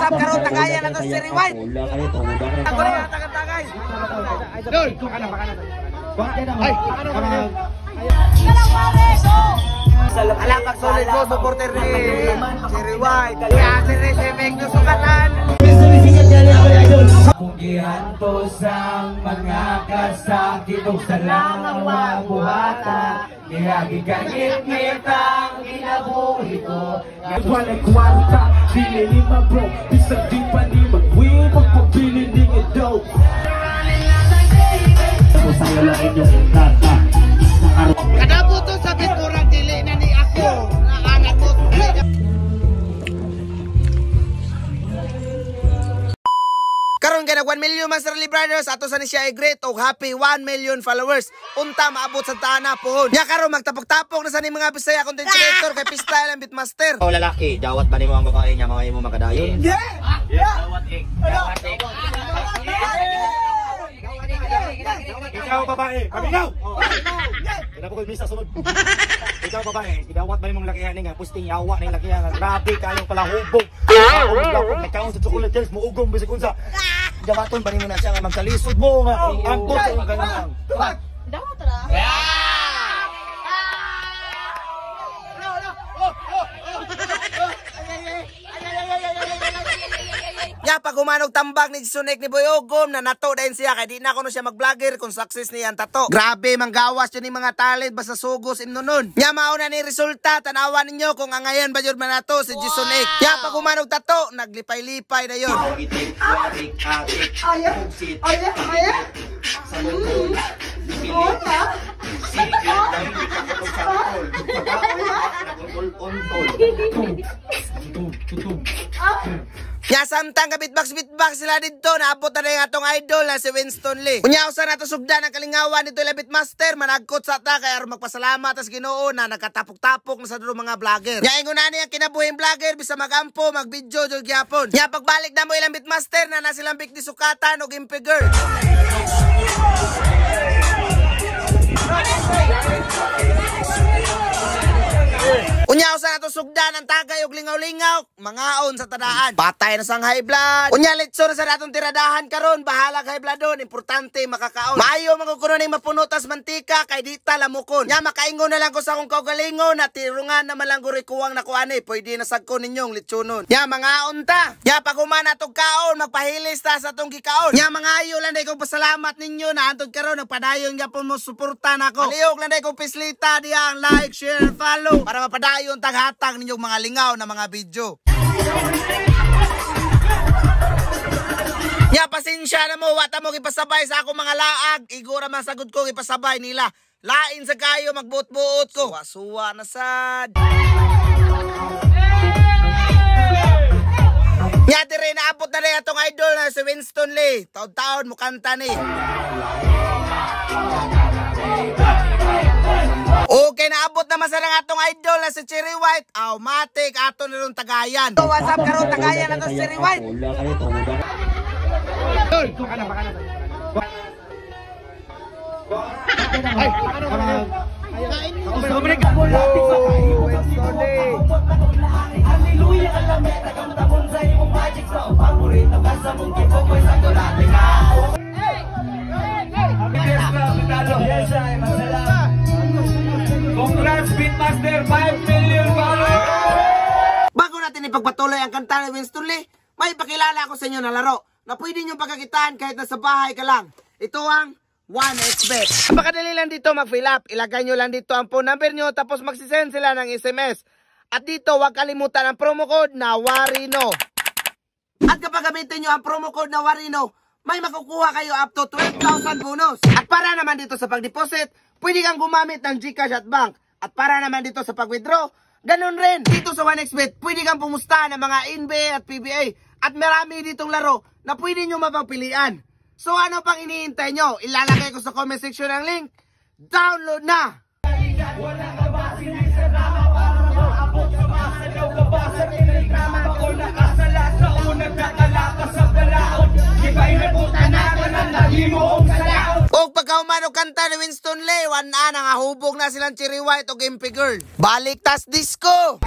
WhatsApp karon tagayan na to si Rewind. Ako rin ang tagay. Idol, baka na. Ay, alapag solid mo, supporter ni si Rewind. Kaya si Resevek nyo sukatan. Gihanto sang mga kasakit o salang ang mabuhata. Kaya gigangit-ngit ang inabuhi ko. Walay kwanta, dili ni bro. Bisag di pa ni mag-win, magpapili ni ito. Sa'yo lang inyong tata. Kadabo to sa biturang dili na ni ako. Anak mo. Karon kay nag 1 million Master Lee Brothers ato sa ni siya i-great og happy 1 million followers. Unta maabot sa tana pohon. Nya karon magtapok-tapok na sa ni mga Bisaya content creator kay Pistyle and Beatmaster. O lalaki, dawat ba nimo ang babae niya mga imo makadayon? Dawat eh. Ikaw babae, paminaw! Kaya po ko misa sunod. Ikaw babae, idawat ba nimong lakihan nga pusting yawa na yung lakihan. Grabe kayong pala hubog. Nagkaon sa chocolate girls, muugong bisig unsa. Dawaton ba nimo na siya nga magsalisod mo nga. Ambot sa imong ganun. Dawat ra. Ya pag humanog tambak ni Sunek ni Boy Ogom na nato dahin siya kay di na kuno siya mag-vlogger kung success niya ang tato. Grabe manggawas yun ni mga talent basta sugos imnonon. Nya mauna ni resulta tanawan ninyo kung angayon ba yun man nato si Sunek. Ya pag humanog tato naglipay-lipay na yun. Ya samtang bitbox sila dito naabot na rin atong idol na si Winston Lee. Kunya usa na to sugdan ang kalingawan dito la Beatmaster managkot sa ta kay aron magpasalamat as Ginoo na nagkatapok-tapok na sa dulo mga vlogger. Nya ingon ani ang kinabuhing vlogger bisa magampo magvideo jud gyapon. Nya pagbalik na mo ilang Beatmaster na silang big disukatan og impigure. Unya usa na to sugdan ang tagay og lingaw-lingaw, mangaon sa tadaan. Patay na sang high blood. Unya litso na sa datong tiradahan karon, bahala high blood don, importante makakaon. Maayo man kuno ning mapunotas mantika kay di ta lamukon. Nya makaingon na lang ko sa akong kaugalingon na tirungan na malanggory kuwang na kuani, pwede na sagkon ninyong litsonon. Nya mangaon ta. Nya pag humana tog kaon, magpahilis ta sa atong gikaon. Nya mangayo lang dai kong pasalamat ninyo na antod karon nagpadayon gyapon mo suporta nako. Aliyog lang dai kong pislita diha like, share, follow para mapadayon yung taghatag ninyong mga lingaw na mga video. Ya pasensya na mo, wata mo ipasabay sa akong mga laag. Igura masagod ko ipasabay nila. Lain sa kayo, magbuot-buot ko. Suwa na sad. Nya dire naabot na rin atong idol na si Winston Lee. Taon-taon mo kanta ni. Okay, naabot naman sa ng atong idol na si Cherry White. Matik ato nilong tagayan. So, what's up karon tagayan na to si Cherry White. Baka na. Congrats Beatmaster, 5 million followers! Bago natin ipagpatuloy ang kanta ni Winston Lee, may pakilala ako sa inyo na laro na pwede nyo pagkakitaan kahit nasa bahay ka lang. Ito ang 1xbet. Napakadali lang dito mag-fill up. Ilagay nyo lang dito ang phone number nyo tapos magsisend sila ng SMS. At dito huwag kalimutan ang promo code na WARINO. At kapag gamitin nyo ang promo code na WARINO, may makukuha kayo up to 12,000 bonus. At para naman dito sa pag-deposit, pwede kang gumamit ng GCash at bank. At para naman dito sa pag-withdraw, ganun rin. Dito sa 1xbet, pwede kang pumusta ng mga NBA at PBA. At marami ditong laro na pwede nyo mapagpilian. So ano pang iniintay nyo? Ilalagay ko sa comment section ang link. Download na! O pagkahuman o kanta ni Winston Lee, nangahubog na silang Cherry White o Gimpy Girl. Balik tas disco!